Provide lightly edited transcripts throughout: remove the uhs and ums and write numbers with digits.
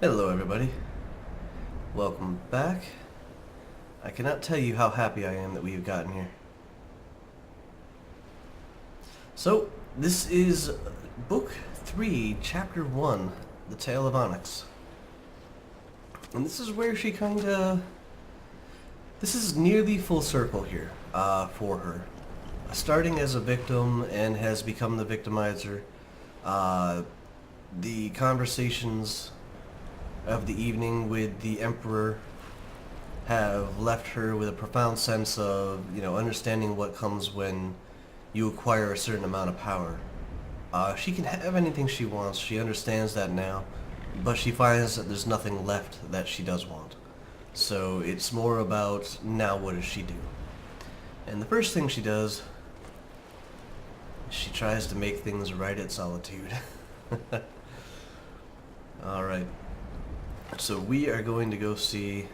Hello everybody, welcome back. I cannot tell you how happy I am that we have gotten here. So, this is Book 3, Chapter 1, The Tale of Onyx. And this is where she kinda... This is nearly full circle here, for her. Starting as a victim and has become the victimizer. The conversations of the evening with the Emperor have left her with a profound sense of, understanding what comes when you acquire a certain amount of power. She can have anything she wants, she understands that now, but she finds that there's nothing left that she does want. So it's more about, now what does she do? And the first thing she does, she tries to make things right at Solitude. Alright. So we are going to go see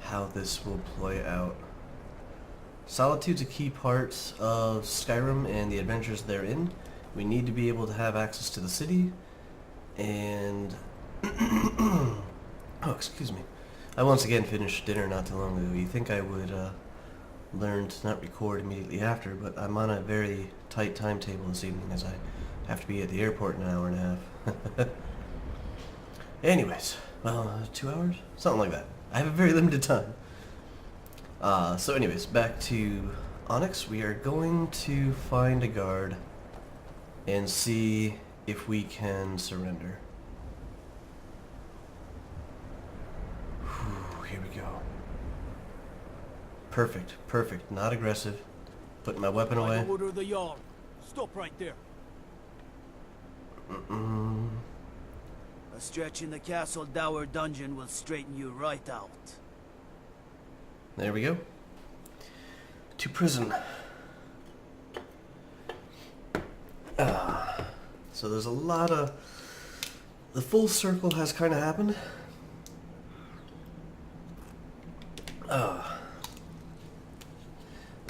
how this will play out. Solitude's a key part of Skyrim and the adventures therein. We need to be able to have access to the city, and... oh, excuse me. I once again finished dinner not too long ago. You think I would learn to not record immediately after, but I'm on a very tight timetable this evening as I have to be at the airport in an hour and a half. Anyways, well, 2 hours? Something like that. I have a very limited time. So anyways, back to Onyx. We are going to find a guard and see if we can surrender. Whew, here we go. Perfect, perfect. Not aggressive. Put my weapon away. Order the yard. Stop right there. A stretch in the castle dower dungeon will straighten you right out. There we go. To prison. So there's a lot of... The full circle has kind of happened. The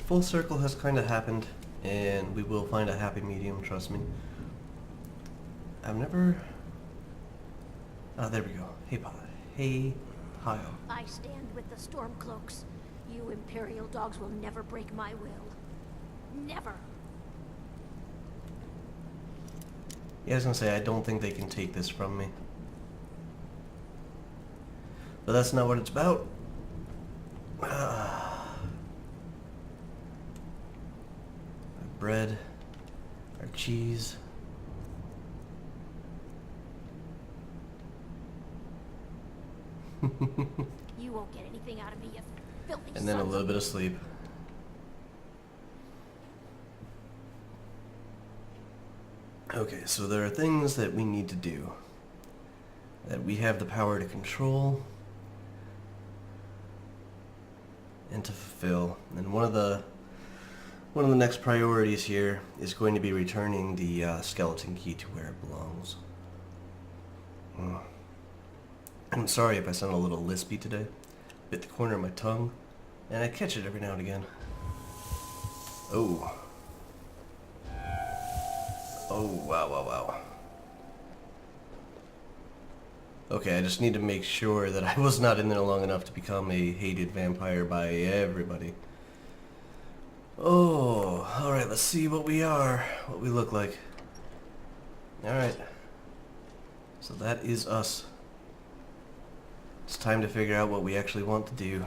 full circle has kind of happened, and we will find a happy medium, trust me. I've never... Oh, there we go. Hey, Hey, Hyle. I stand with the Stormcloaks. You Imperial dogs will never break my will. Never. Yeah, I was gonna say, I don't think they can take this from me. But that's not what it's about. Our bread, our cheese. You won't get anything out of me, you filthy And then a sons little of- bit of sleep. Okay, so there are things that we need to do that we have the power to control and to fulfill. And one of the next priorities here is going to be returning the skeleton key to where it belongs. I'm sorry if I sound a little lispy today. Bit the corner of my tongue, and I catch it every now and again. Oh. Oh, wow, wow, wow. Okay, I just need to make sure that I was not in there long enough to become a hated vampire by everybody. Oh, alright, let's see what we are, what we look like. Alright. So that is us. It's time to figure out what we actually want to do.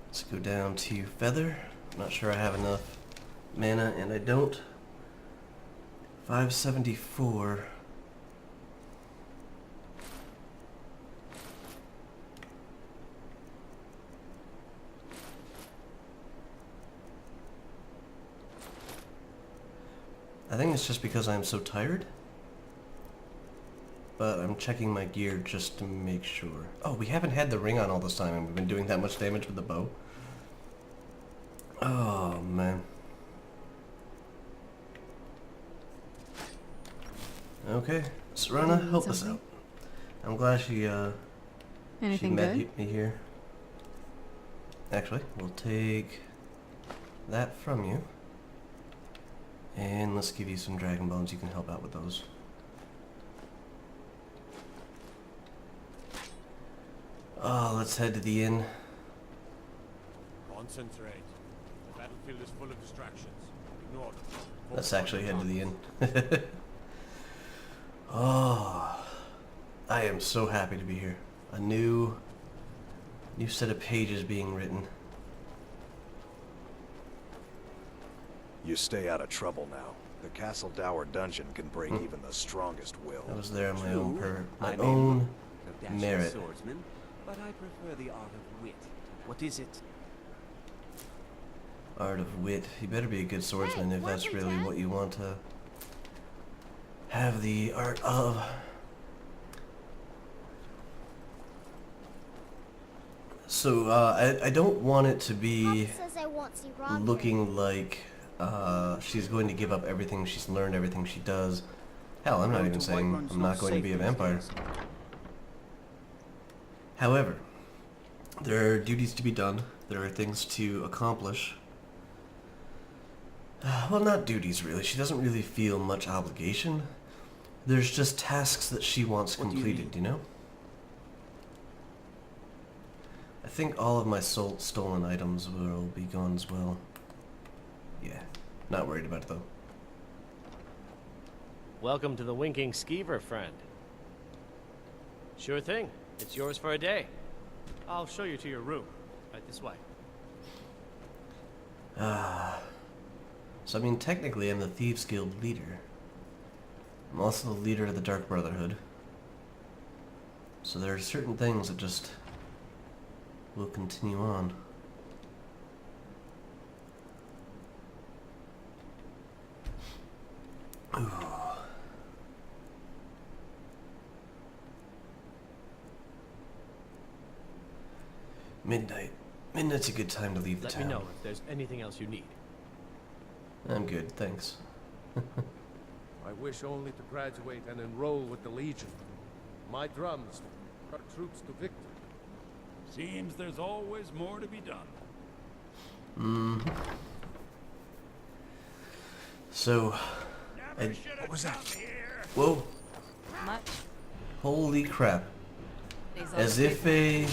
Let's go down to Feather. I'm not sure I have enough mana, and I don't. 574. I think it's just because I'm so tired. But I'm checking my gear just to make sure. Oh, we haven't had the ring on all this time and we've been doing that much damage with the bow. Oh, man. Okay, Serena, help us out. I'm glad she Anything met good? me here. Actually, we'll take that from you. And let's give you some dragon bones. You can help out with those. Let's head to the inn. Concentrate. The battlefield is full of distractions. Ignore them. Let's actually head to the inn. Oh, I am so happy to be here. A new set of pages being written. You stay out of trouble now. The Castle Dower dungeon can break even the strongest will. I was there on my own I may own look a dashing merit. swordsman, but I prefer the art of wit. What is it? Art of wit. You better be a good swordsman if that's really what you want to have the art of. So, I don't want it to be Papa says I won't see Rob looking like she's going to give up everything she's learned, everything she does. Hell, I'm not even saying I'm not going to be a vampire. However, there are duties to be done. There are things to accomplish. Well, not duties really. She doesn't really feel much obligation. There's just tasks that she wants What do you completed, you know? I think all of my stolen items will be gone as well. Yeah, not worried about it though. Welcome to the Winking Skeever, friend. Sure thing. It's yours for a day. I'll show you to your room. Right this way. So I mean, technically I'm the Thieves Guild leader. I'm also the leader of the Dark Brotherhood. So there are certain things that just will continue on. Ooh. Midnight. Midnight's a good time to leave the Let town. me know if there's anything else you need. I'm good, thanks. I wish only to graduate and enroll with the Legion. My drums our troops to victory. Seems there's always more to be done. So, What was that? whoa, Much. holy crap. These As other if people-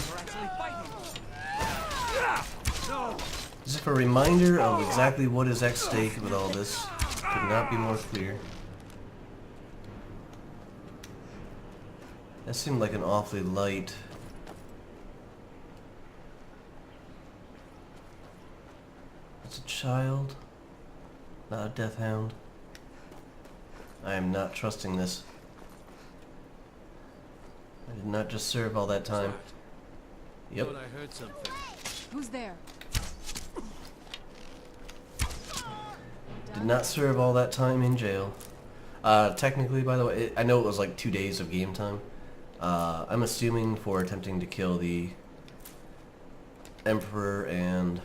as if a reminder of exactly what is at stake with all this could not be more clear. That seemed like an awfully light. It's a child, not a death hound. I am not trusting this. I did not just serve all that time. Yep. Thought I heard something. Who's there? Did not serve all that time in jail. Technically, by the way, I know it was like 2 days of game time. I'm assuming for attempting to kill the Emperor and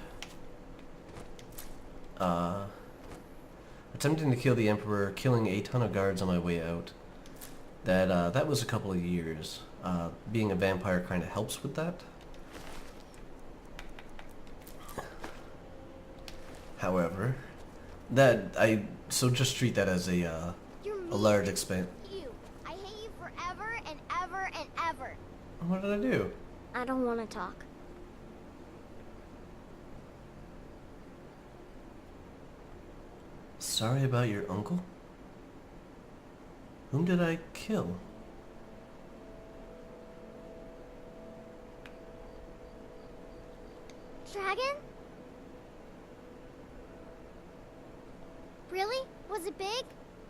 killing a ton of guards on my way out. That was a couple of years. Being a vampire kind of helps with that. However, so just treat that as You're a mean. large expense. You. I hate you forever and ever and ever. What did I do? I don't want to talk. Sorry about your uncle? Whom did I kill? Dragon? Really? Was it big?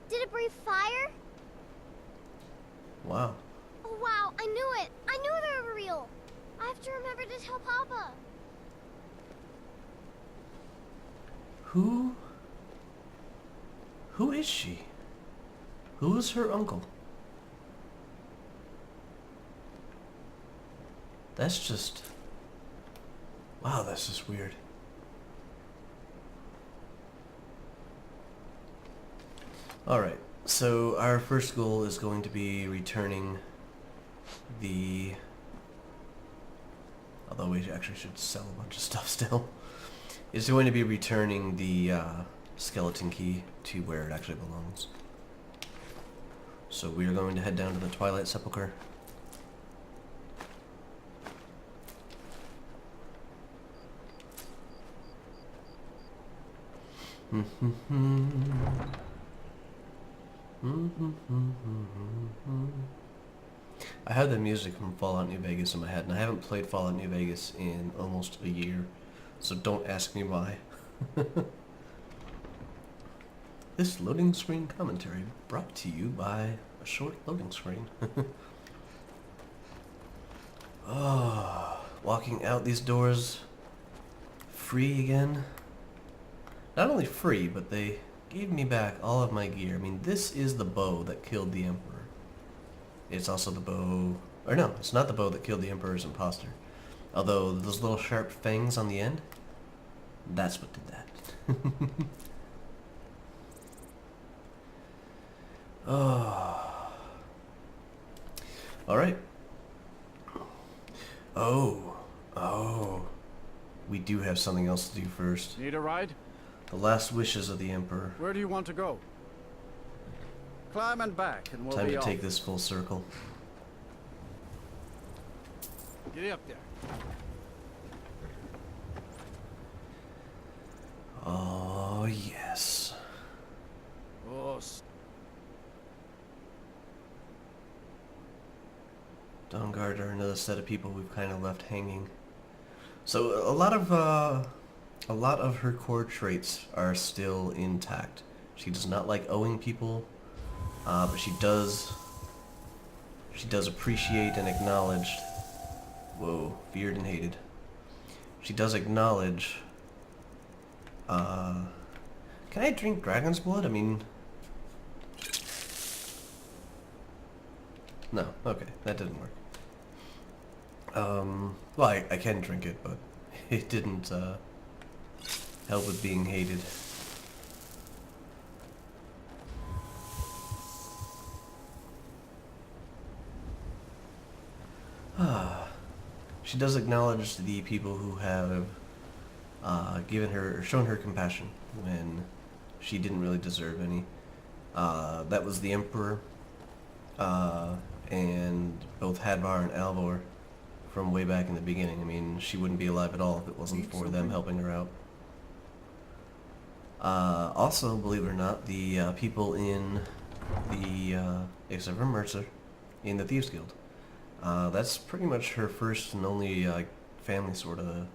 Did it breathe fire? Wow. Oh wow, I knew it! I knew they were real! I have to remember to tell Papa. Who is she? Who is her uncle? That's just... Wow, that's just weird. Alright, so our first goal is going to be returning the... Although we actually should sell a bunch of stuff still. Is going to be returning the skeleton key to where it actually belongs. So we are going to head down to the Twilight Sepulchre. I had the music from Fallout New Vegas in my head, and I haven't played Fallout New Vegas in almost a year, so don't ask me why. This loading screen commentary brought to you by a short loading screen. Oh, walking out these doors free again. Not only free, but they gave me back all of my gear. I mean, this is the bow that killed the Emperor. It's also the bow... Or no, it's not the bow that killed the Emperor's imposter. Although, those little sharp fangs on the end, that's what did that. Oh. Alright. Oh. We do have something else to do first. Need a ride? The last wishes of the Emperor. Where do you want to go? Climb and back, and we'll Time be to off. take this full circle. Get up there. Oh, yes. Oh, Dawnguard are another set of people we've kind of left hanging. So a lot of her core traits are still intact. She does not like owing people, but she does appreciate and acknowledge. Whoa, feared and hated. She does acknowledge. Can I drink dragon's blood? I mean, no. Okay, that didn't work. Well, I can drink it, but it didn't help with being hated. She does acknowledge the people who have shown her compassion when she didn't really deserve any. That was the Emperor, and both Hadvar and Alvor from way back in the beginning. I mean, she wouldn't be alive at all if it wasn't for them helping her out. Also, believe it or not, the people in the, except for Mercer, in the Thieves Guild. That's pretty much her first and only family sort of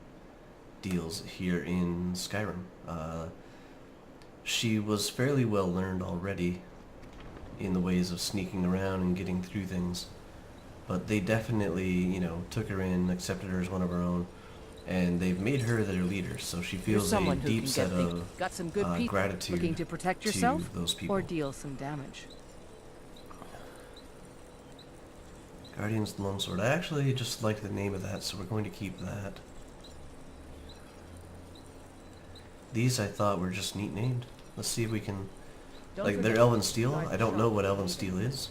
deals here in Skyrim. She was fairly well learned already in the ways of sneaking around and getting through things, but they definitely, you know, took her in, accepted her as one of her own, and they've made her their leader, so she feels a deep set of got some good people gratitude looking to protect yourself to those people. or deal some damage. Guardian's of the Longsword. I actually just like the name of that, so we're going to keep that. These I thought were just neat named. Let's see if we can... Like, they're Elven Steel. I don't know what Elven Steel is.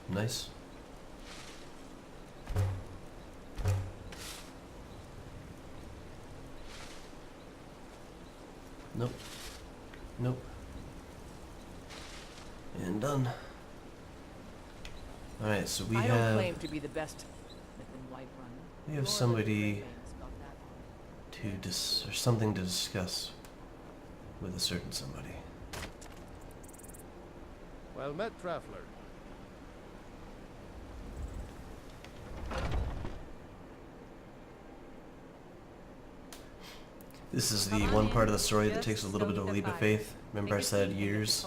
Nice. Nope. Nope. And done. Alright, so we I don't have... claim to be the best within Whiterun. We have Nor somebody the things about that. or something to discuss with a certain somebody. Well met, traveler. This is the one part of the story that takes a little bit of a leap of faith. Remember I said years?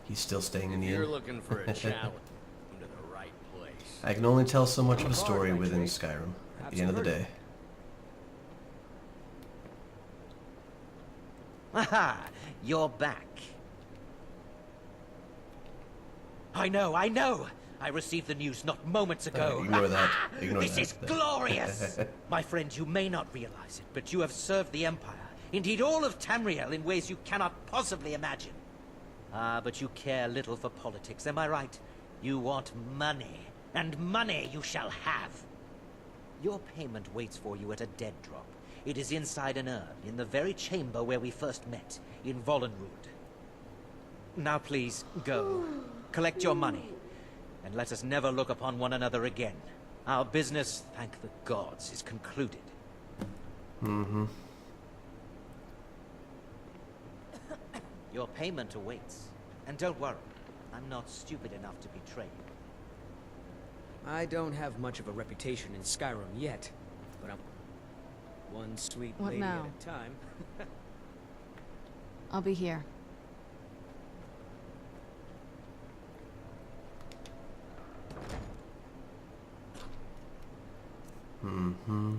He's still staying in the You're inn. looking for a challenge. Come to the right place. I can only tell so much of a story within Skyrim, at the end of the day. Aha! You're back. I know! I received the news not moments ago. Ignore that. Ignore This that. is glorious! My friend, you may not realize it, but you have served the Empire, indeed all of Tamriel, in ways you cannot possibly imagine. Ah, but you care little for politics, am I right? You want money, and money you shall have. Your payment waits for you at a dead drop. It is inside an urn, in the very chamber where we first met, in Vollenrood. Now please, go. Collect your money, and let us never look upon one another again. Our business, thank the gods, is concluded. Mm-hmm. Your payment awaits. And don't worry, I'm not stupid enough to betray you. I don't have much of a reputation in Skyrim yet, but I'm one sweet What lady now? at a time. I'll be here. Mm-hmm.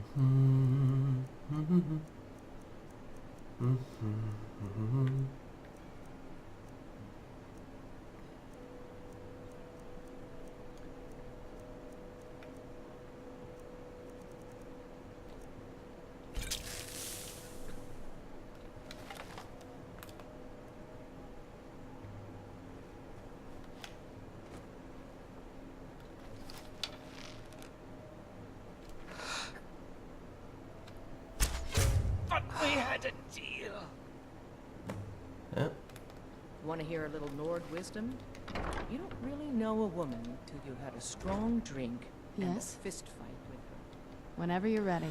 But we had a deal. Yeah. Want to hear a little Nord wisdom? You don't really know a woman till you had a strong drink and a fist fight with her. Whenever you're ready.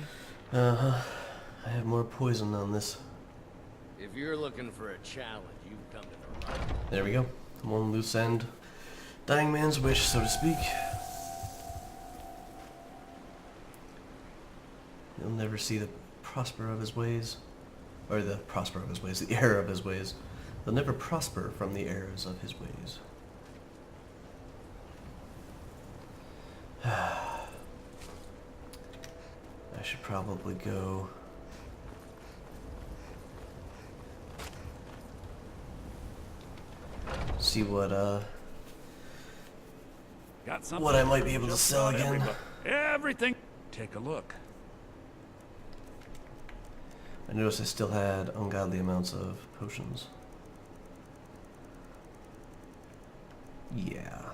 Uh-huh. I have more poison on this. If you're looking for a challenge, you've come to the right. There we go. One loose end. Dying man's wish, so to speak. You'll never see the prosper of his ways. Or the prosper of his ways, the error of his ways. He'll never prosper from the errors of his ways. I should probably go. See what Got something what I might be for able to just sell about again. everybody. Everything. Take a look. I noticed I still had ungodly amounts of potions. Yeah.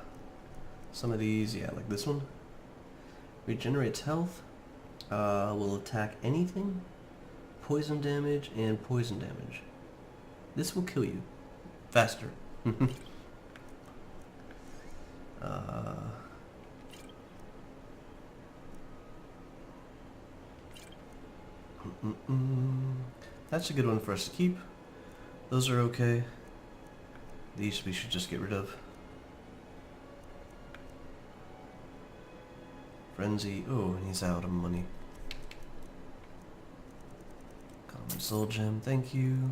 Some of these, yeah, like this one. Regenerates health. Will attack anything. Poison damage and poison damage. This will kill you. Faster. That's a good one for us to keep. Those are okay. These we should just get rid of. Frenzy. Oh, he's out of money. Common soul gem, thank you.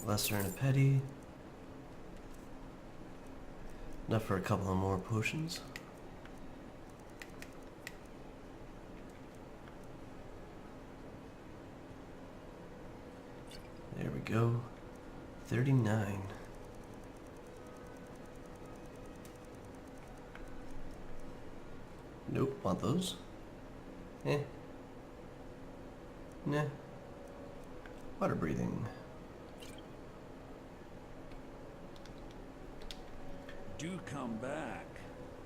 Lesser and a petty. Enough for a couple of more potions. There we go. 39. Nope, want those? Eh. Nah. Water breathing. Do come back.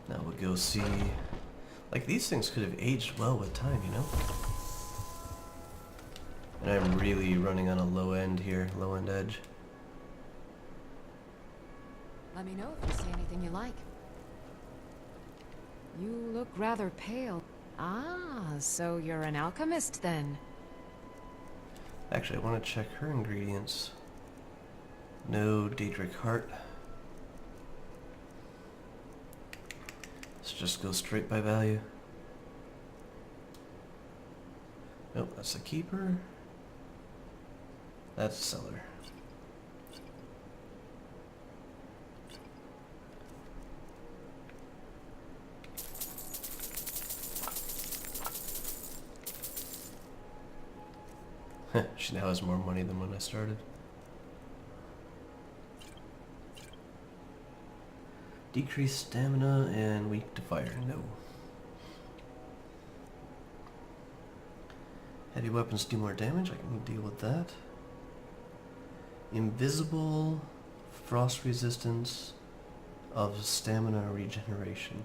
Now we'll go see... Like, these things could have aged well with time, you know? And I'm really running on a low end here, low end edge. Let me know if you see anything you like. You look rather pale. Ah, so you're an alchemist then. Actually, I want to check her ingredients. No Daedric Heart. Let's just go straight by value. Nope, that's a keeper. That's a seller. She now has more money than when I started. Decreased stamina and weak to fire. No. Heavy weapons do more damage. I can deal with that. Invisible frost resistance of stamina regeneration.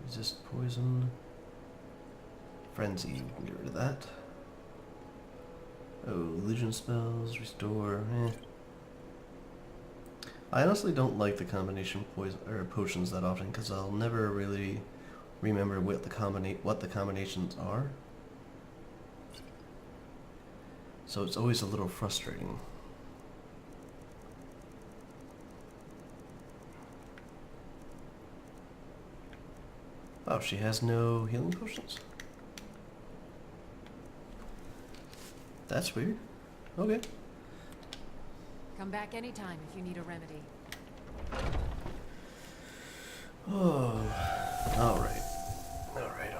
Resist poison. Frenzy, we can get rid of that. Oh, illusion spells, restore, I honestly don't like the combination poison or potions that often because I'll never really remember what the combinations are. So it's always a little frustrating. Oh, she has no healing potions? That's weird. Okay. Come back anytime if you need a remedy. Oh, alright. Alright.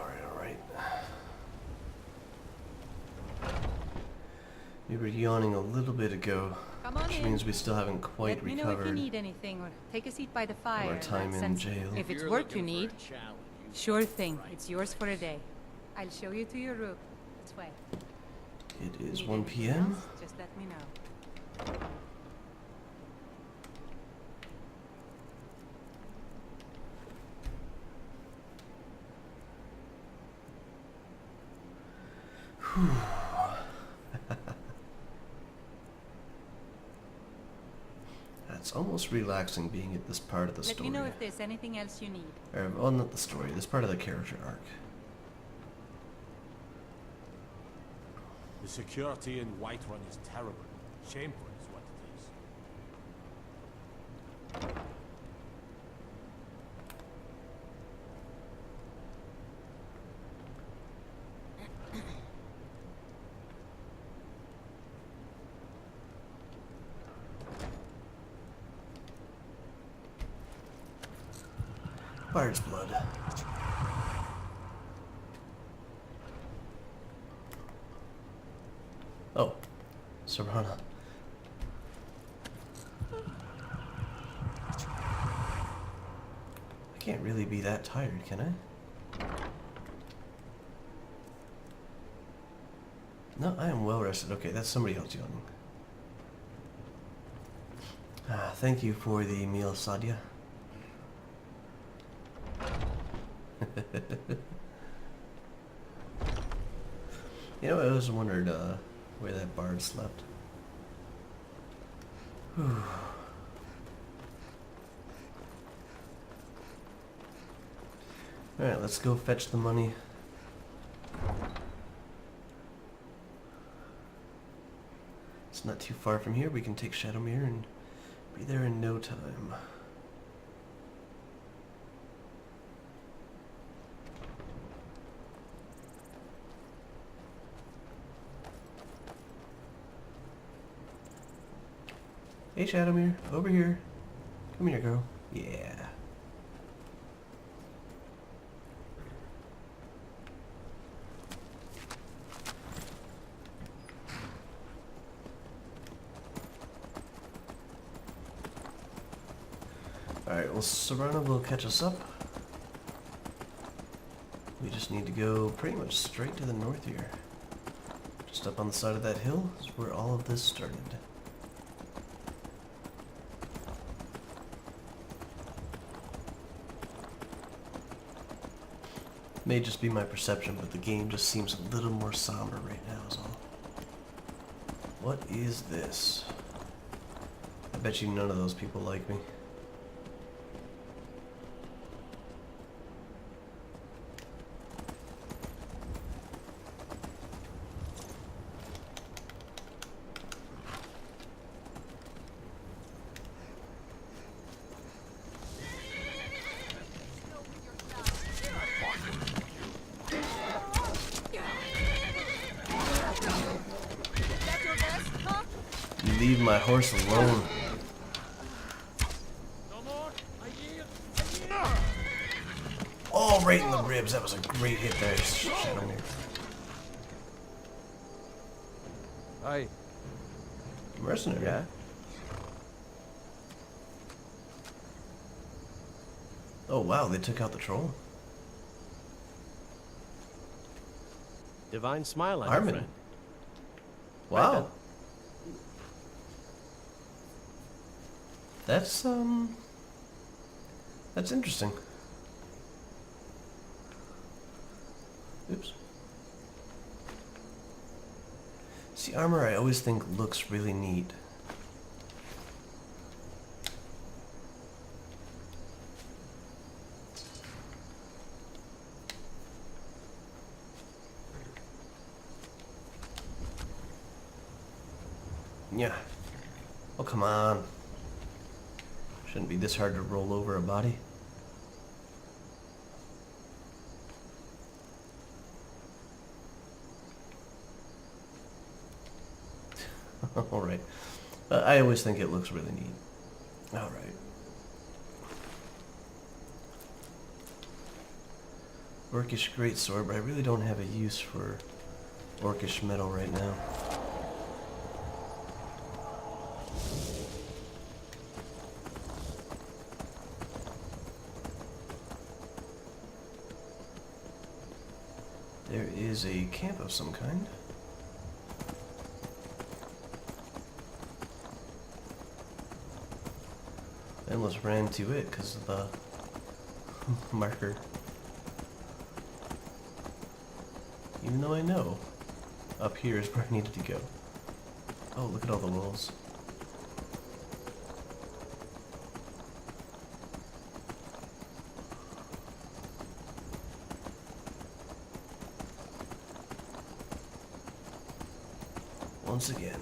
We were yawning a little bit ago, Come on which in. means we still haven't quite Let me know if you recovered need anything, or take a seat by the fire. our time That in sense- jail. If it's work you need, sure thing. It's yours for a day. I'll show you to your room. This way. It is Need 1 anything p.m. else? Just let me know. It's almost relaxing being at this part of the Let story. me know if there's anything else you need. Or, well, not the story, this part of the character arc. The security in Whiterun is terrible. Shameful is what it is. Bard's blood. Oh, Serana. I can't really be that tired, can I? No, I am well rested. Okay, that's somebody else yawning. Thank you for the meal, Sadia. You know, I always wondered where that bard slept. Alright, let's go fetch the money. It's not too far from here. We can take Shadowmere and be there in no time. Hey Shadowmere, over here. Come here, girl. Yeah. Alright, well, Serana will catch us up. We just need to go pretty much straight to the north here. Just up on the side of that hill is where all of this started. May just be my perception, but the game just seems a little more somber right now is all. What is this? I bet you none of those people like me. Leave my horse alone. Oh, right in the ribs. That was a great hit there, Shadowmere. Aye. Mercenary. Yeah. Oh wow, they took out the troll. Divine smile on Armin. your friend. Wow. That's interesting. Oops. See, armor I always think looks really neat. Yeah. Oh, come on. Shouldn't be this hard to roll over a body. Alright. I always think it looks really neat. Alright. Orcish greatsword, but I really don't have a use for orcish metal right now. There is a camp of some kind. I almost ran to it because of the marker. Even though I know up here is where I needed to go. Oh, look at all the wolves. Once again.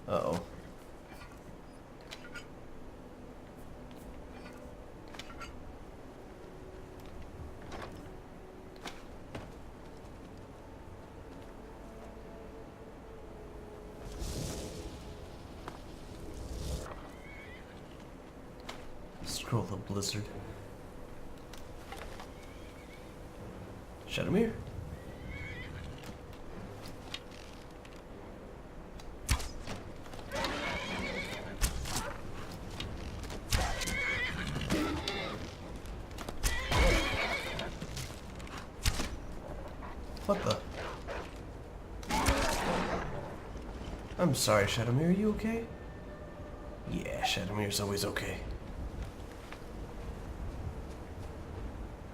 Uh-oh. Scroll of Blizzard. Shadowmere? What the? I'm sorry, Shadowmere, are you okay? Yeah, Shadowmere's always okay.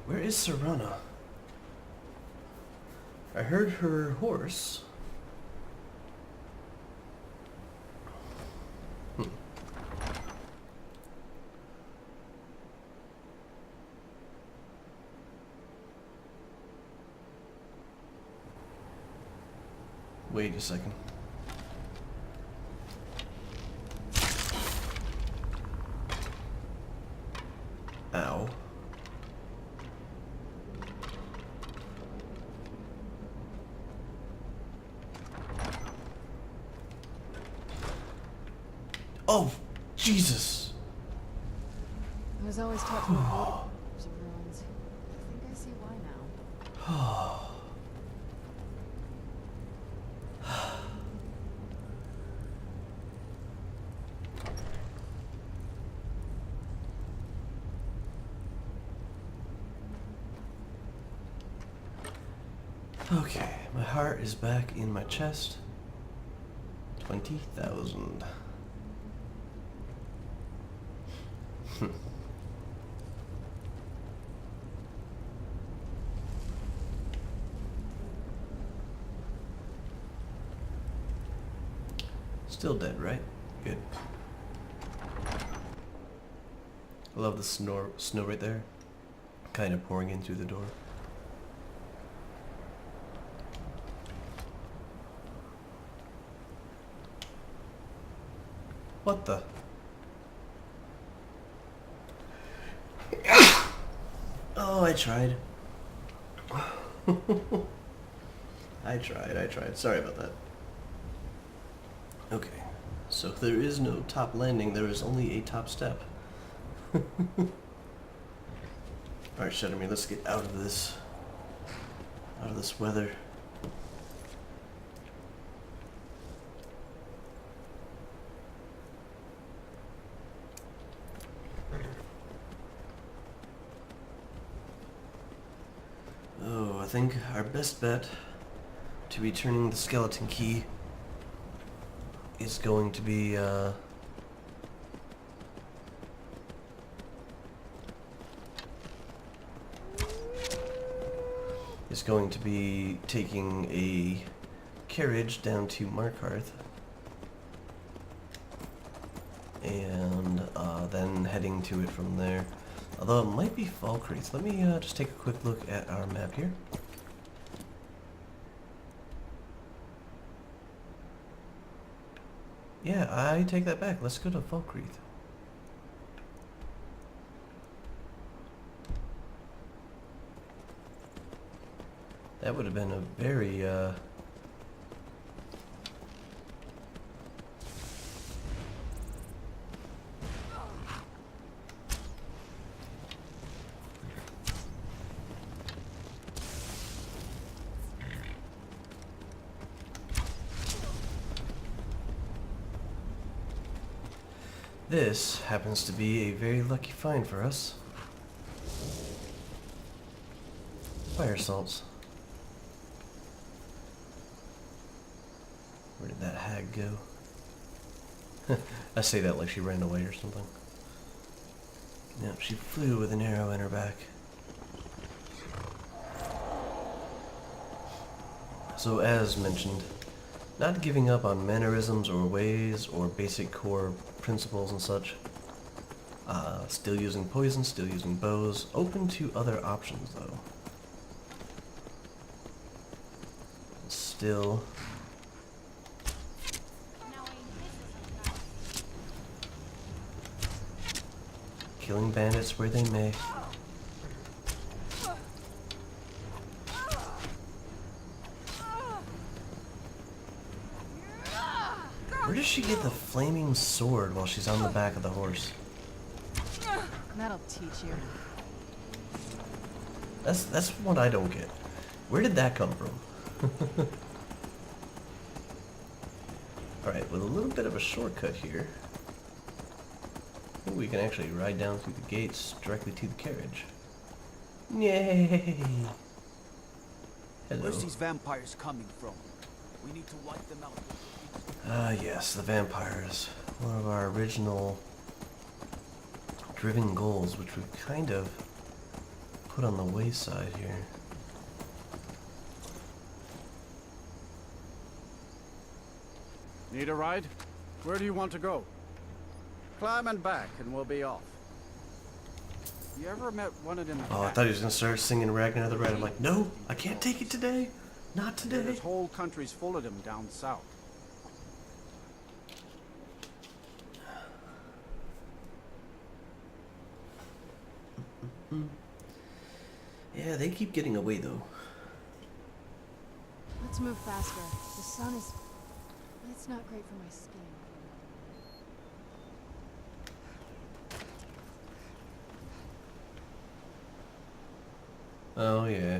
Where is Serana? I heard her horse. Wait a second. Ow. Oh, Jesus. I was always taught to avoid ruins. I think I see why now. Okay, my heart is back in my chest. 20,000. Still dead, right? Good. I love the snow right there. Kind of pouring in through the door. What the? Oh, I tried. I tried. Sorry about that. Okay. So if there is no top landing, there is only a top step. Alright, Shadowmere, let's get out of this weather. Oh, I think our best bet to returning the skeleton key is going to be, taking a carriage down to Markarth and then heading to it from there. Although it might be Falkreath. Let me just take a quick look at our map here. Yeah, I take that back. Let's go to Falkreath. That would have been a very, This happens to be a very lucky find for us. Fire salts. Where did that hag go? I say that like she ran away or something. Yep, she flew with an arrow in her back. So as mentioned, not giving up on mannerisms or ways or basic core principles and such. Still using poison, still using bows. Open to other options though. Still killing bandits where they may. Where does she get the flaming sword while she's on the back of the horse? That'll teach you. That's what I don't get. Where did that come from? Alright, with a little bit of a shortcut here, I think we can actually ride down through the gates directly to the carriage. Yay! Hello. Where's these vampires coming from? We need to wipe them out. Ah, yes, the vampires. One of our original driven goals, which we've kind of put on the wayside here. Need a ride? Where do you want to go? Climb and back and we'll be off. You ever met one of them? Oh, I thought he was going to start singing Ragnar the Red. I'm like, no, I can't take it today. Not today. There's whole countries full of them down south. Yeah, they keep getting away though. Let's move faster. The sun is... It's not great for my skin. Oh, yeah.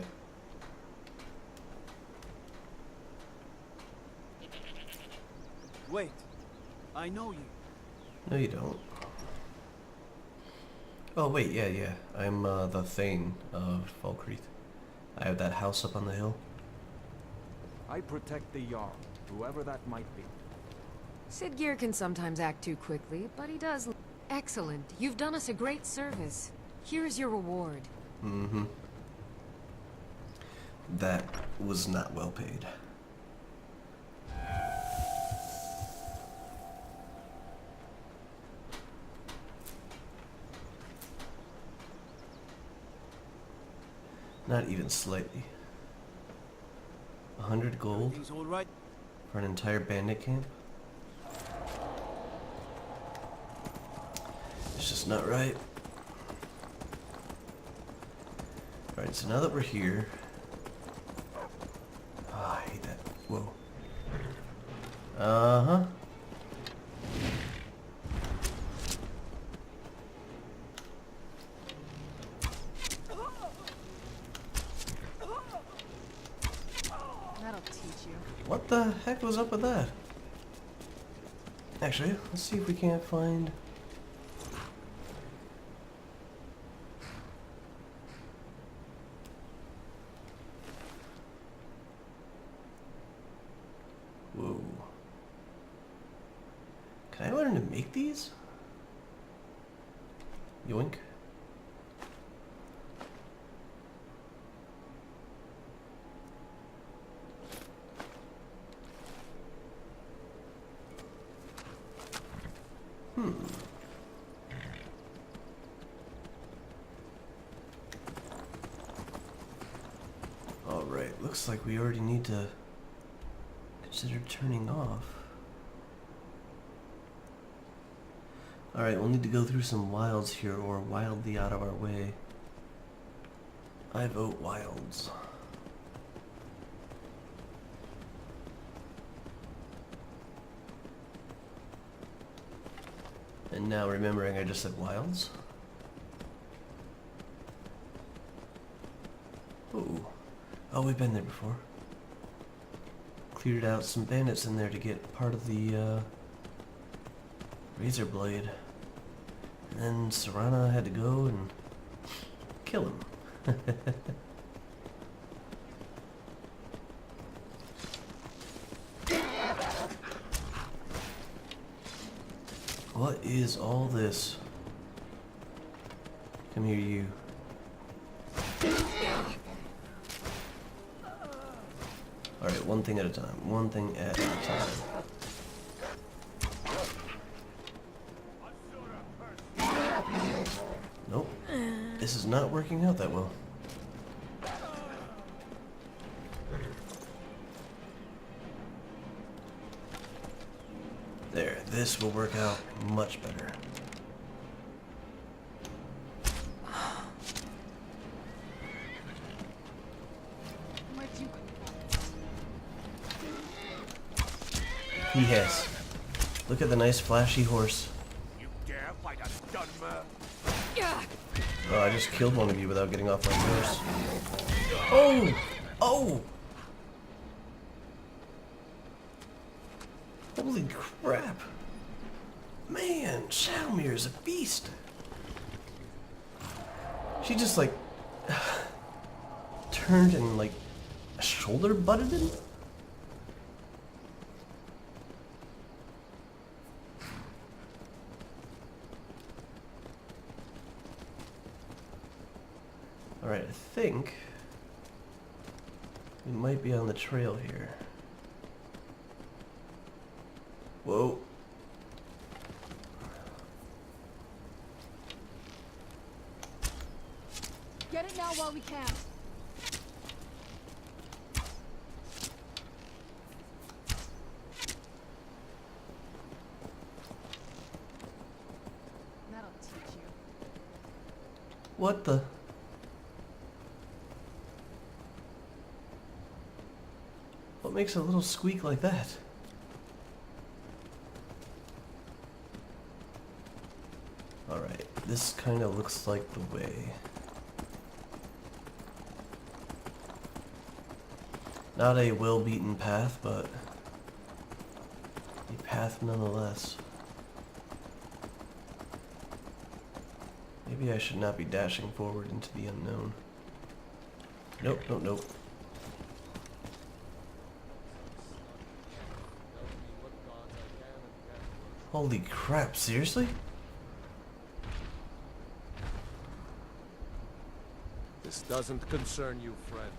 Wait, I know you. No, you don't. Oh, wait, yeah. I'm, the Thane of Falkreath. I have that house up on the hill. I protect the Jarl, whoever that might be. Sidgeir can sometimes act too quickly, but he does... Excellent. You've done us a great service. Here's your reward. Mm-hmm. That was not well paid. Not even slightly. 100 gold Everything's all right? for an entire bandit camp? It's just not right. Alright, so now that we're here... Oh, I hate that. Whoa. Uh-huh. That'll teach you. What the heck was up with that? Actually, let's see if we can't find... Whoa. Can I learn to make these? Yoink. Alright, looks like we already need to consider turning off. Alright, we'll need to go through some wilds here, or wildly out of our way. I vote wilds. And now remembering I just said wilds. Ooh. Oh, we've been there before. Cleared out some bandits in there to get part of the razor blade. And then Serana had to go and kill him. What is all this? Come here, you. Alright, one thing at a time. One thing at a time. Nope. This is not working out that well. There, this will work out much better. Yes. Look at the nice flashy horse. You dare fight a Dunmer? Oh, I just killed one of you without getting off my horse. Oh! Oh! Holy crap! Man, Shadowmere is a beast! She just like turned and like shoulder butted him? Alright, I think we might be on the trail here. Whoa. Get it now while we can. That'll teach you. What the? What makes a little squeak like that? Alright, this kind of looks like the way. Not a well-beaten path, but a path nonetheless. Maybe I should not be dashing forward into the unknown. Nope, nope, nope. Holy crap, seriously? This doesn't concern you, friend.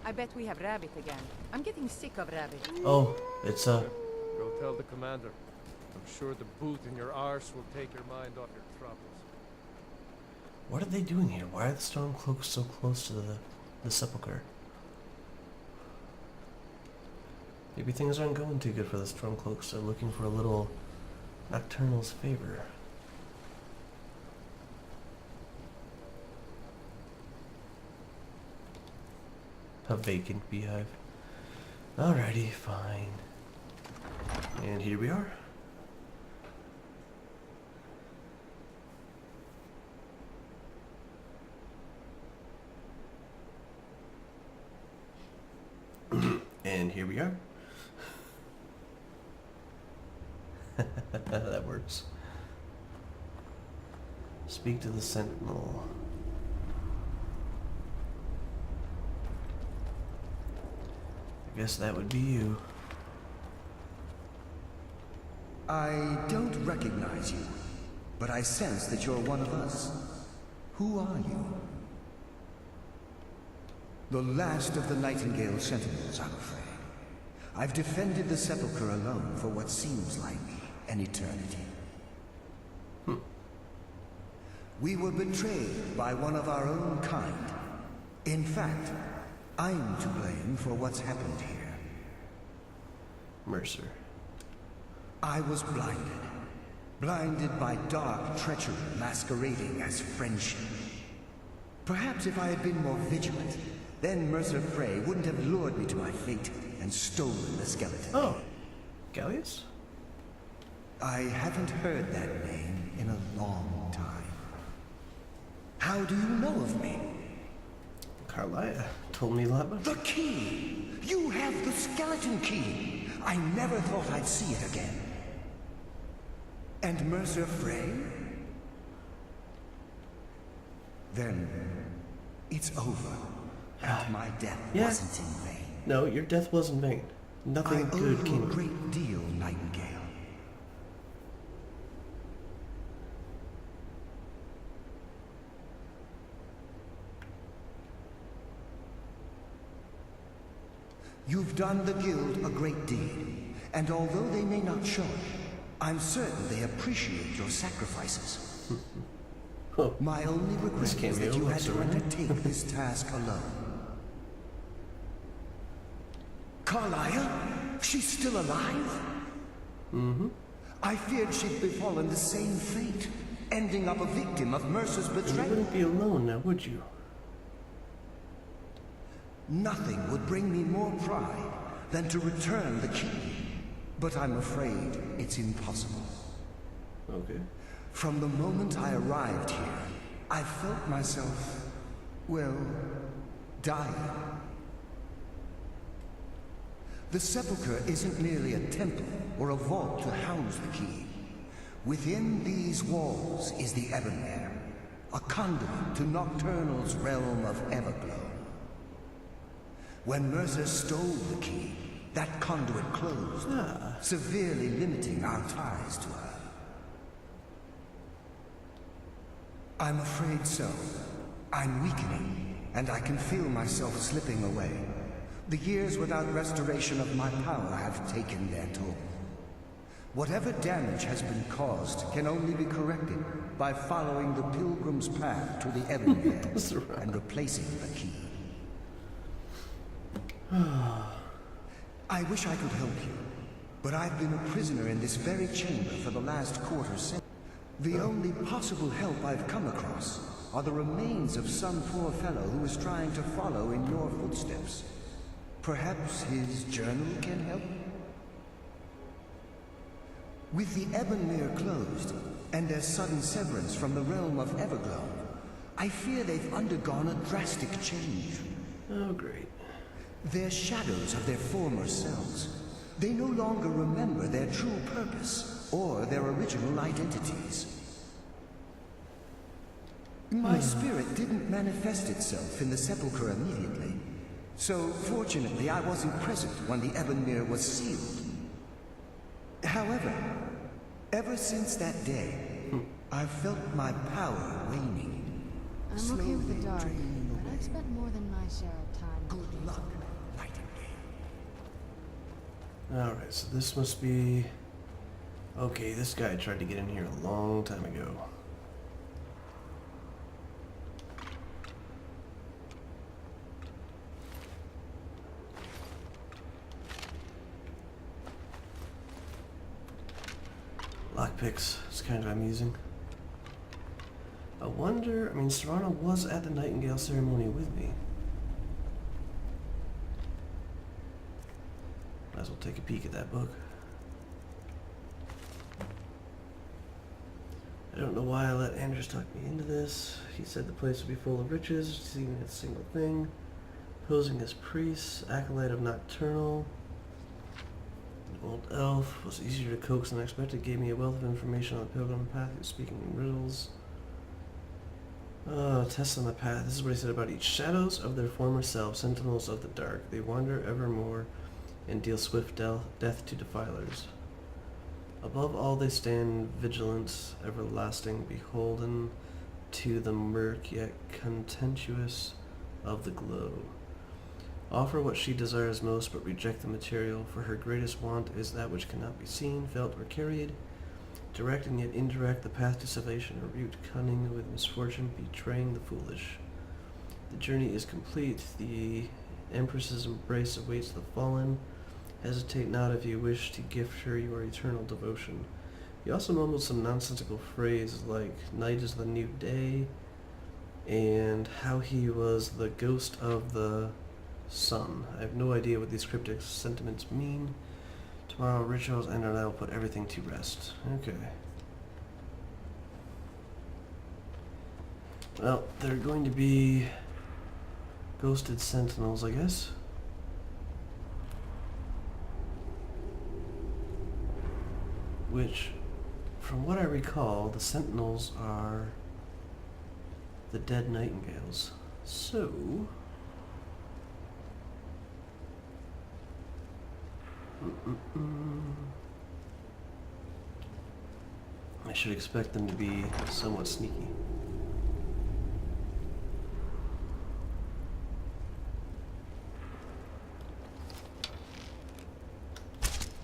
I bet we have rabbit again. I'm getting sick of rabbit. Oh, it's Go tell the commander. I'm sure the boot in your arse will take your mind off your troubles. What are they doing here? Why are the Stormcloaks so close to the sepulchre? Maybe things aren't going too good for the Stormcloaks. They're looking for a little Nocturnal's favor. A vacant beehive. Alrighty, fine. And here we are. And here we are. That works. Speak to the Sentinel. I guess that would be you. I don't recognize you, but I sense that you're one of us. Who are you? The last of the Nightingale Sentinels, I'm afraid. I've defended the Sepulchre alone for what seems like an eternity. We were betrayed by one of our own kind. In fact, I'm to blame for what's happened here. Mercer. I was blinded. blinded by dark treachery masquerading as friendship. Perhaps if I had been more vigilant, then Mercer Frey wouldn't have lured me to my fate and stolen the skeleton. Oh, Gallius? I haven't heard that name in a long time. How do you know of me? Carlia told me a lot about the key! You have the skeleton key! I never thought I'd see it again. And Mercer Frey? Then it's over. And my death wasn't in vain. No, your death wasn't vain. Nothing good came of it. I owe you a great deal, Nightingale. You've done the Guild a great deed, and although they may not show it, I'm certain they appreciate your sacrifices. My only regret is that you had to undertake this task alone. Carlia? She's still alive? Mm-hmm. I feared she'd befallen the same fate, ending up a victim of Mercer's betrayal. You wouldn't be alone now, would you? Nothing would bring me more pride than to return the key. But I'm afraid it's impossible. Okay. From the moment I arrived here, I felt myself, well, dying. The Sepulchre isn't merely a temple or a vault to house the key. Within these walls is the Ebonmere, a conduit to Nocturnal's realm of Everglow. When Mercer stole the key, that conduit closed, severely limiting our ties to her. I'm afraid so. I'm weakening, and I can feel myself slipping away. The years without restoration of my power have taken their toll. Whatever damage has been caused can only be corrected by following the Pilgrim's path to the Ebonmere and replacing the key. I wish I could help you, but I've been a prisoner in this very chamber for the last quarter century. The only possible help I've come across are the remains of some poor fellow who is trying to follow in your footsteps. Perhaps his journal can help? With the Ebonmere closed, and their sudden severance from the realm of Everglow, I fear they've undergone a drastic change. Oh, great. They're shadows of their former selves. They no longer remember their true purpose or their original identities. My spirit didn't manifest itself in the Sepulchre immediately, so fortunately I wasn't present when the Ebonmere was sealed. However, ever since that day, I've felt my power waning. I'm okay with the dark, but I've spent more than my share of time. Good luck. Alright, so this must be... Okay, this guy tried to get in here a long time ago. Lockpicks, it's kind of amusing. I wonder, I mean, Serrano was at the Nightingale ceremony with me. Might as well take a peek at that book. I don't know why I let Anders talk me into this. He said the place would be full of riches, seeing a single thing. Posing as priest, acolyte of Nocturnal. An old elf, was easier to coax than expected, gave me a wealth of information on the pilgrim path. He was speaking in riddles. Tests on the path. This is what he said about each. Shadows of their former selves, sentinels of the dark. They wander evermore and deal swift death to defilers. Above all they stand vigilant, everlasting, beholden to the murk, yet contemptuous of the glow. Offer what she desires most, but reject the material, for her greatest want is that which cannot be seen, felt, or carried. Direct and yet indirect, the path to salvation, a route cunning with misfortune, betraying the foolish. The journey is complete, the Empress's embrace awaits the fallen. Hesitate not if you wish to gift her your eternal devotion. He also mumbled some nonsensical phrases like night is the new day and how he was the ghost of the sun. I have no idea what these cryptic sentiments mean. Tomorrow rituals end and I will put everything to rest. Okay. Well, they're going to be ghosted sentinels, I guess. Which, from what I recall, the sentinels are the dead nightingales. So... I should expect them to be somewhat sneaky.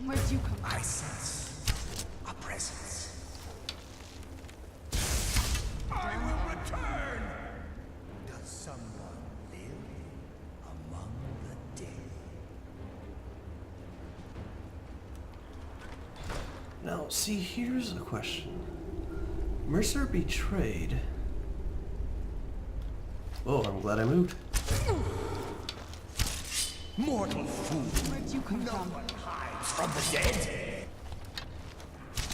Where'd you come from? I sense a presence. I will return! Does someone live among the dead? Now, see, here's a question. Mercer betrayed... Oh, I'm glad I moved. Mortal fool! Where'd you come from? From the dead?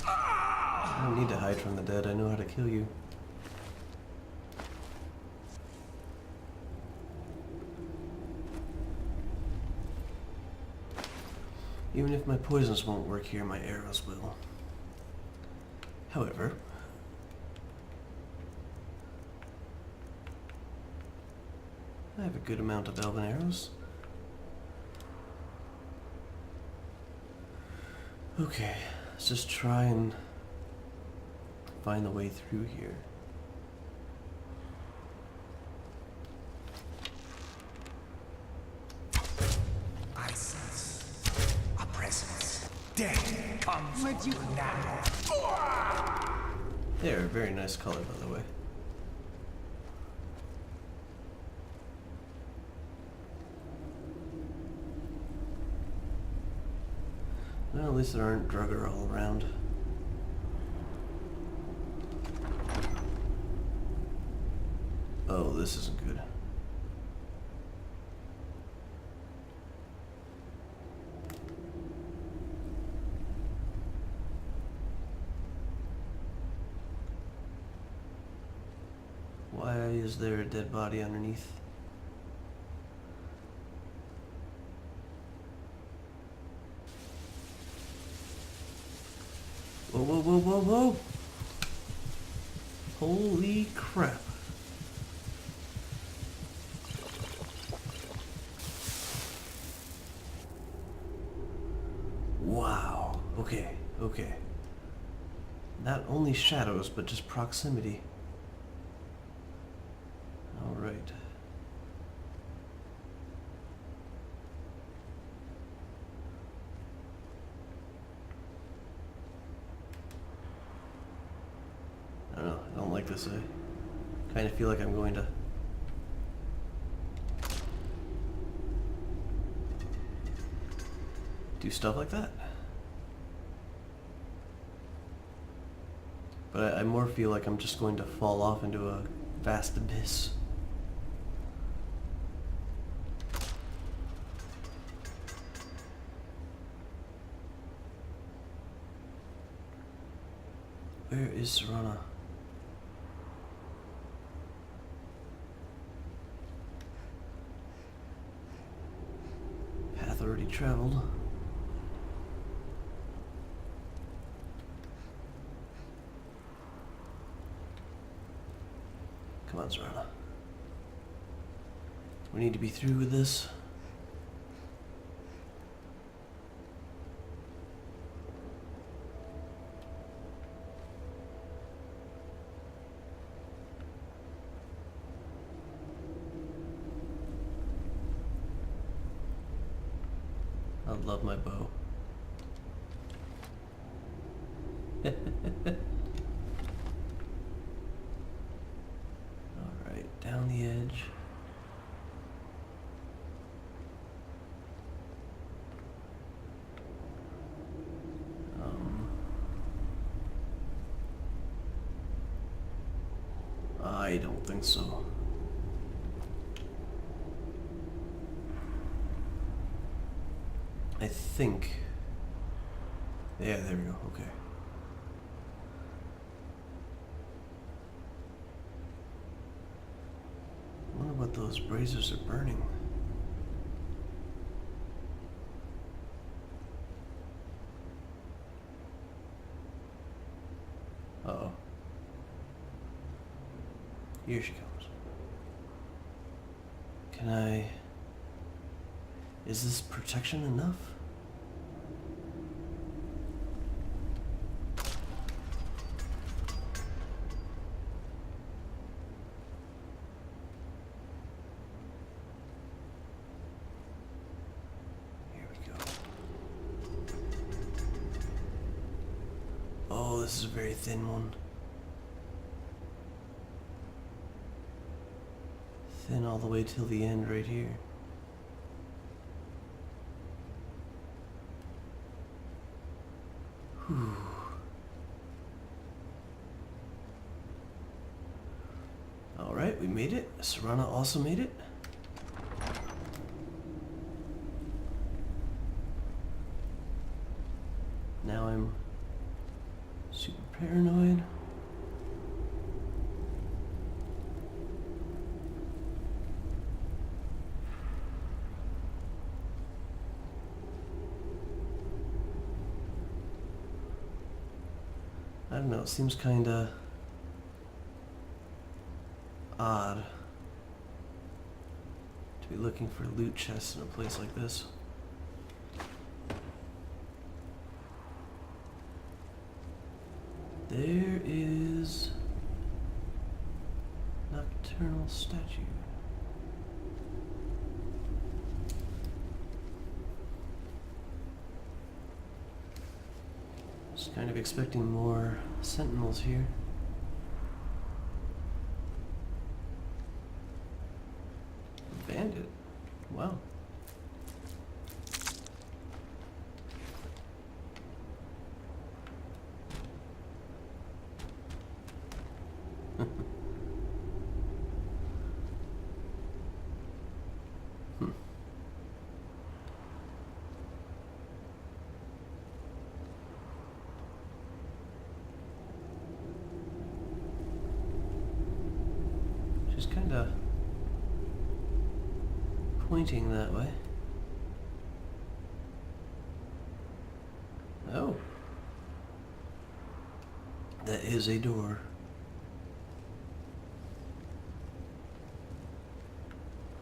I don't need to hide from the dead. I know how to kill you. Even if my poisons won't work here, my arrows will. However... I have a good amount of elven arrows. Okay, let's just try and find the way through here. I sense a presence. Death comes Where'd you come now. They're a very nice color, by the way. Well, at least there aren't Drugger all around. Oh, this isn't good. Why is there a dead body underneath? Whoa, whoa, whoa, whoa, whoa! Holy crap. Wow. Okay, okay. Not only shadows, but just proximity. Alright. I don't know, I don't like this. I kind of feel like I'm going to... do stuff like that. But I more feel like I'm just going to fall off into a vast abyss. Where is Serana? Path already traveled. Come on, Serana. We need to be through with this. I love my bow. Alright, down the edge. I don't think so. I think... Yeah, there we go, okay. I wonder what those braziers are burning. Uh-oh. Here she comes. Can I... Is this protection enough? Here we go. Oh, this is a very thin one. Thin all the way till the end right here. Whew. Alright, we made it. Serana also made it. Now I'm super paranoid. I don't know, it seems kinda odd to be looking for loot chests in a place like this. There is nocturnal statue. Just kind of expecting more sentinels here. Bandit. Wow. She's kind of pointing that way. Oh. That is a door.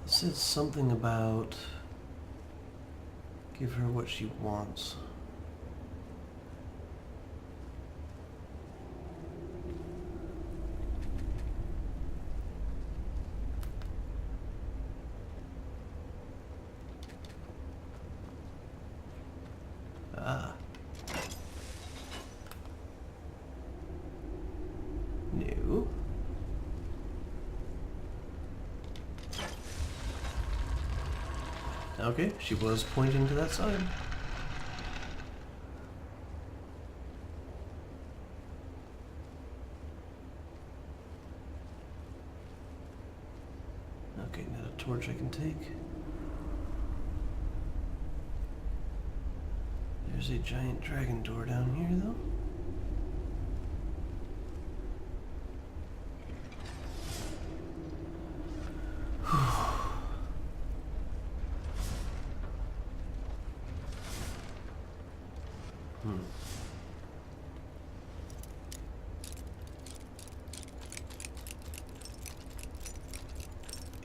It says something about give her what she wants. Ah. No. Okay, she was pointing to that side. Okay, not a torch I can take. There's a giant dragon door down here, though.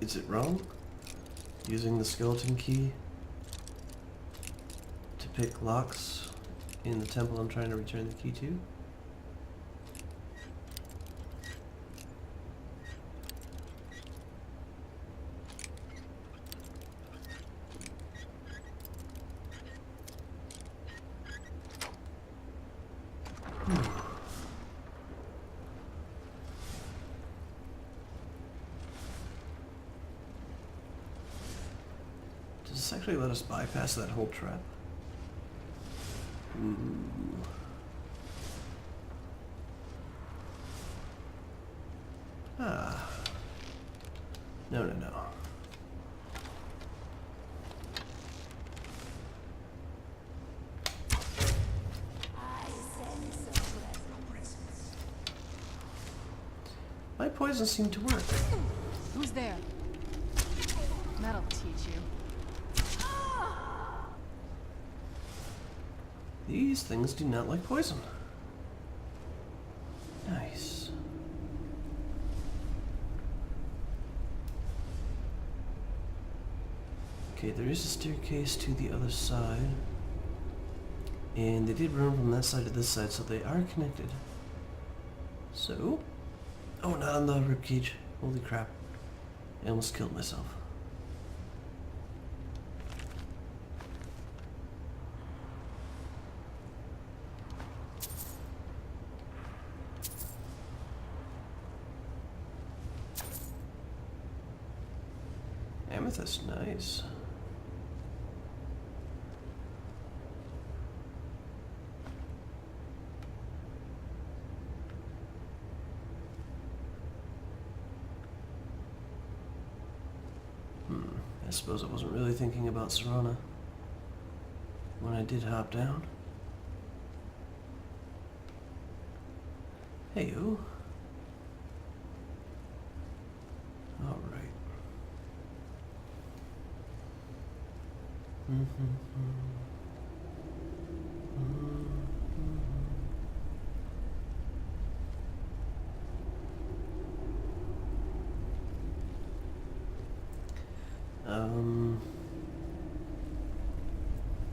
Is it wrong? Using the skeleton key to pick locks in the temple I'm trying to return the key to? Does this actually let us bypass that whole trap? Ooh. Ah. No, no, no. My poison seemed to work. Who's there? That'll teach you. These things do not like poison. Nice. Okay, there is a staircase to the other side. And they did run from that side to this side, so they are connected. So... Oh, not on the ribcage. Holy crap. I almost killed myself. Amethyst, nice. I suppose I wasn't really thinking about Serana when I did hop down. Hey-o. Alright.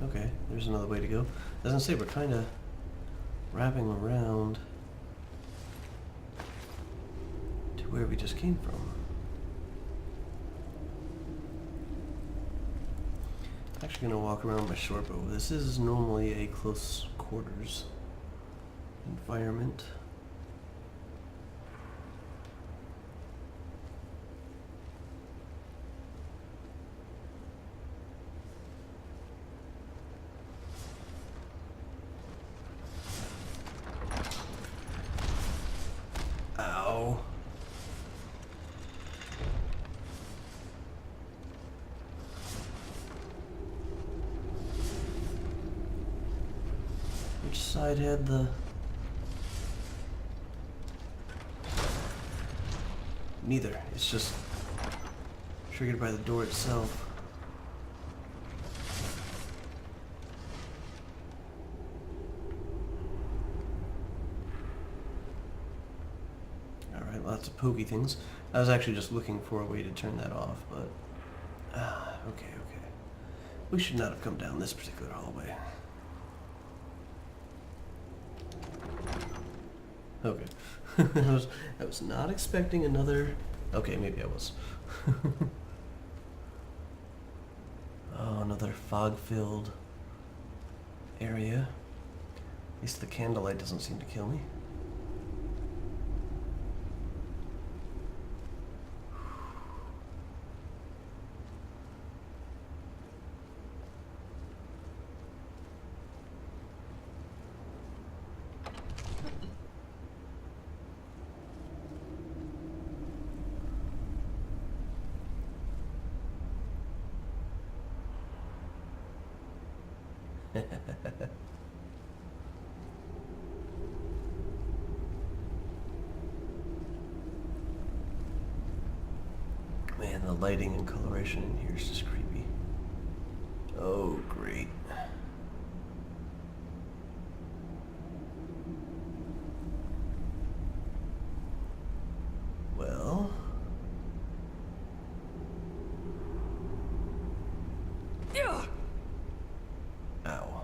Okay, there's another way to go. Doesn't say we're kind of wrapping around to where we just came from. Actually gonna walk around my short bow. This is normally a close quarters environment. Ow. Which side had the... Neither. It's just triggered by the door itself. Alright, lots of pokey things. I was actually just looking for a way to turn that off, but... okay. We should not have come down this particular hallway. Okay. I was not expecting another... Okay, maybe I was. Oh, another fog-filled area. At least the candlelight doesn't seem to kill me. Man, the lighting and coloration in here is just creepy. Oh, great. Well... Ow.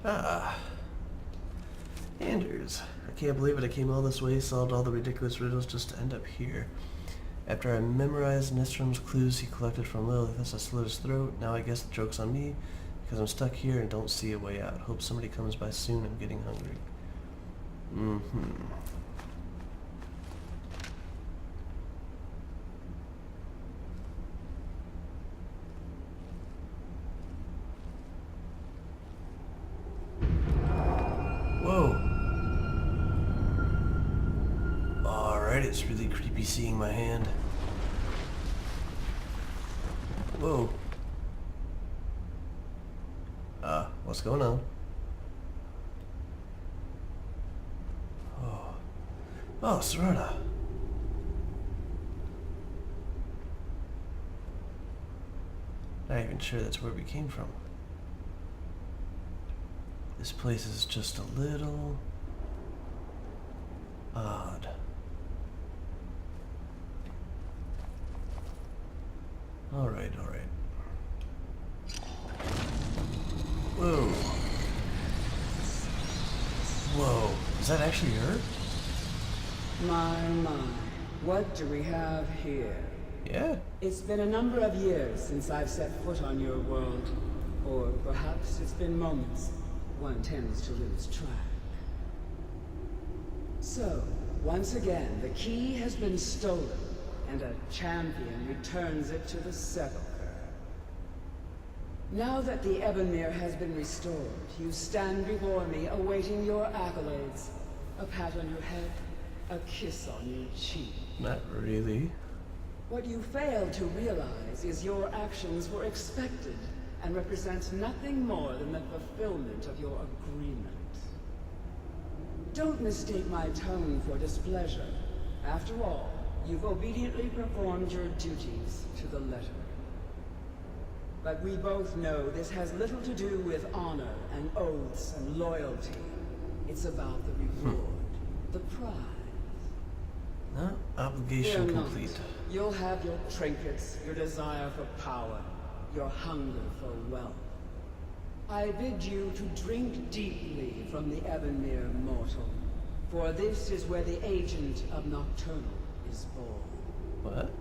Ah. Anders. I can't believe it. I came all this way, solved all the ridiculous riddles just to end up here. After I memorized Nistrom's clues he collected from Lilith, I slit his throat. Now I guess the joke's on me, because I'm stuck here and don't see a way out. Hope somebody comes by soon. I'm getting hungry. Alright, it's really creepy seeing my hand. Whoa. What's going on? Oh, Serena. Not even sure that's where we came from. This place is just a little odd. Alright, alright. Whoa. Whoa. Is that actually her? My, what do we have here? Yeah. It's been a number of years since I've set foot on your world. Or perhaps it's been moments. One tends to lose track. So, once again, the key has been stolen, and a champion returns it to the sepulchre. Now that the Ebonmere has been restored, you stand before me awaiting your accolades. A pat on your head, a kiss on your cheek. Not really. What you fail to realize is your actions were expected and represent nothing more than the fulfillment of your agreement. Don't mistake my tone for displeasure. After all, you've obediently performed your duties to the letter. But we both know this has little to do with honor and oaths and loyalty. It's about the reward, the prize. No, obligation Fear complete. not. You'll have your trinkets, your desire for power, your hunger for wealth. I bid you to drink deeply from the Ebonmere mortal, for this is where the agent of Nocturnal is born. What?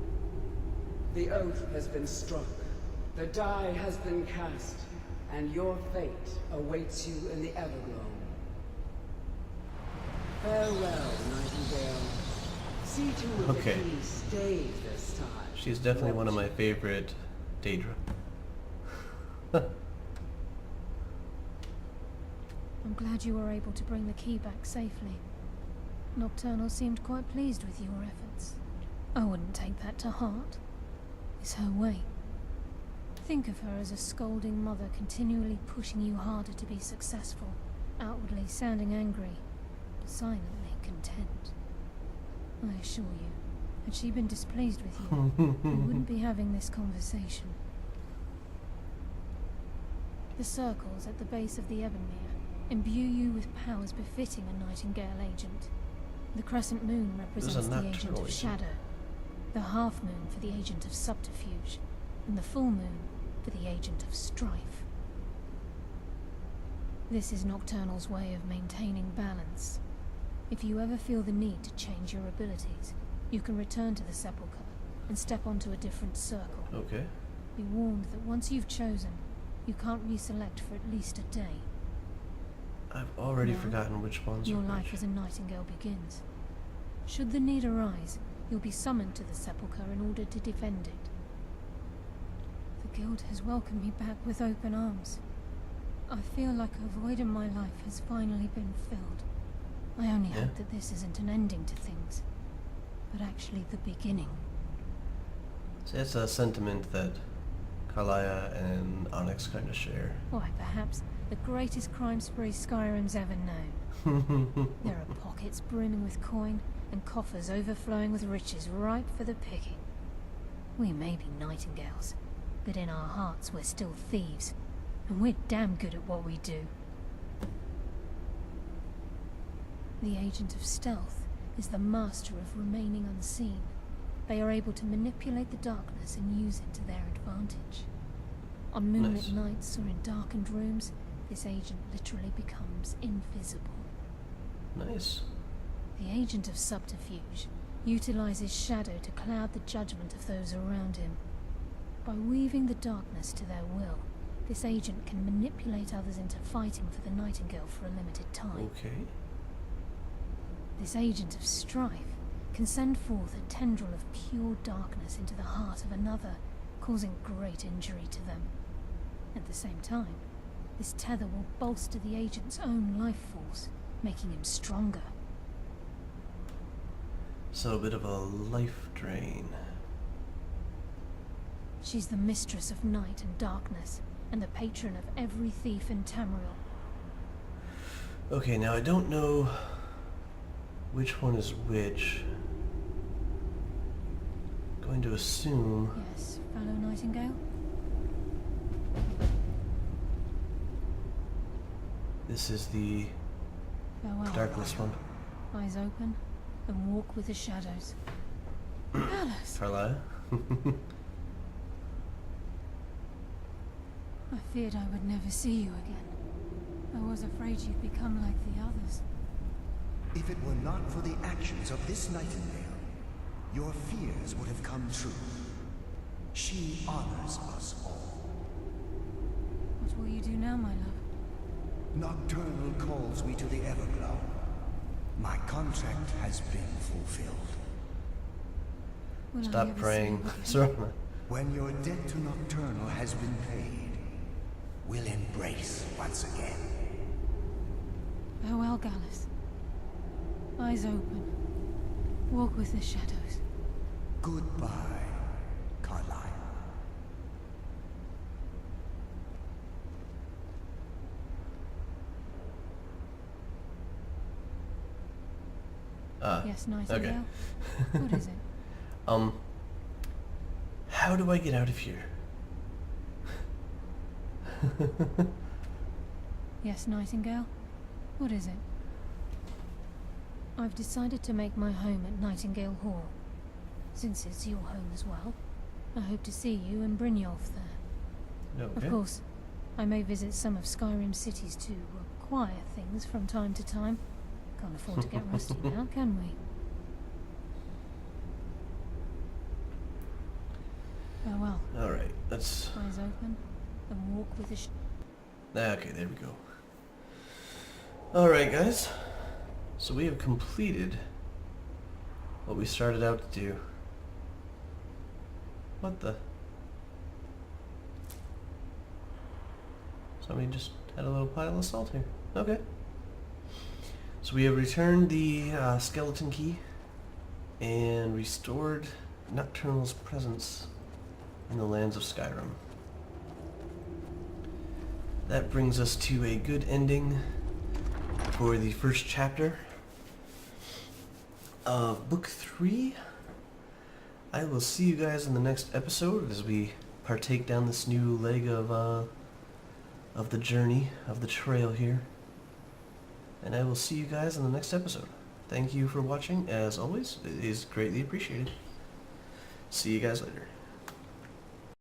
The oath has been struck, the die has been cast, and your fate awaits you in the Everglow. Farewell, Nightingale. See to it Okay. that he stays this time. She's definitely one of my favorite Daedra. I'm glad you were able to bring the key back safely. Nocturnal seemed quite pleased with your efforts. I wouldn't take that to heart. It's her way. Think of her as a scolding mother continually pushing you harder to be successful, outwardly sounding angry, silently content. I assure you, had she been displeased with you, we wouldn't be having this conversation. The circles at the base of the Ebonmere imbue you with powers befitting a Nightingale agent. The crescent moon represents the agent of shadow, the half moon for the agent of subterfuge, and the full moon for the agent of strife. This is Nocturnal's way of maintaining balance. If you ever feel the need to change your abilities, you can return to the sepulchre and step onto a different circle. Okay. Be warned that once you've chosen, you can't reselect for at least a day. I've already Now, forgotten which ones your are life which. as a Nightingale begins. Should the need arise, you'll be summoned to the sepulchre in order to defend it. The guild has welcomed me back with open arms. I feel like a void in my life has finally been filled. I only hope that this isn't an ending to things, but actually the beginning. So it's a sentiment that Karliah and Onyx kind of share. Why, perhaps the greatest crime spree Skyrim's ever known. There are pockets brimming with coin, and coffers overflowing with riches ripe for the picking. We may be nightingales, but in our hearts we're still thieves, and we're damn good at what we do. The agent of stealth is the master of remaining unseen. They are able to manipulate the darkness and use it to their advantage. On moonlit nights or in darkened rooms, this agent literally becomes invisible. Nice. The agent of subterfuge utilizes shadow to cloud the judgment of those around him. By weaving the darkness to their will, this agent can manipulate others into fighting for the Nightingale for a limited time. Okay. This agent of strife can send forth a tendril of pure darkness into the heart of another, causing great injury to them. At the same time, this tether will bolster the agent's own life force, making him stronger. So a bit of a life drain. She's the mistress of night and darkness, and the patron of every thief in Tamriel. Okay, now I don't know which one is which. Going to assume... Yes, fellow Nightingale? This is the Farewell. darkness one. Eyes open, and walk with the shadows. Alice! Carlisle? I feared I would never see you again. I was afraid you'd become like the others. If it were not for the actions of this Nightingale, your fears would have come true. She honors us all. What will you do now, my love? Nocturnal calls me to the Everglow. My contract has been fulfilled. Will I Stop ever praying, see you again? Serana. When your debt to Nocturnal has been paid, we'll embrace once again. Farewell, Gallus. Eyes open. Walk with the shadows. Goodbye, Carlisle. Yes, Nightingale. Okay. What is it? How do I get out of here? Yes, Nightingale. What is it? I've decided to make my home at Nightingale Hall. Since it's your home as well, I hope to see you and Brynjolf there. Okay. Of course, I may visit some of Skyrim's cities to acquire things from time to time. Can't afford to get rusty now, can we? Farewell. Alright, let's... Eyes open, and walk with the Okay, there we go. Alright, guys. So we have completed what we started out to do. What the? Somebody just had a little pile of salt here. Okay. So we have returned the skeleton key and restored Nocturnal's presence in the lands of Skyrim. That brings us to a good ending for the first chapter of Book 3. I will see you guys in the next episode as we partake down this new leg of the journey, of the trail here. And I will see you guys in the next episode. Thank you for watching, as always. It is greatly appreciated. See you guys later.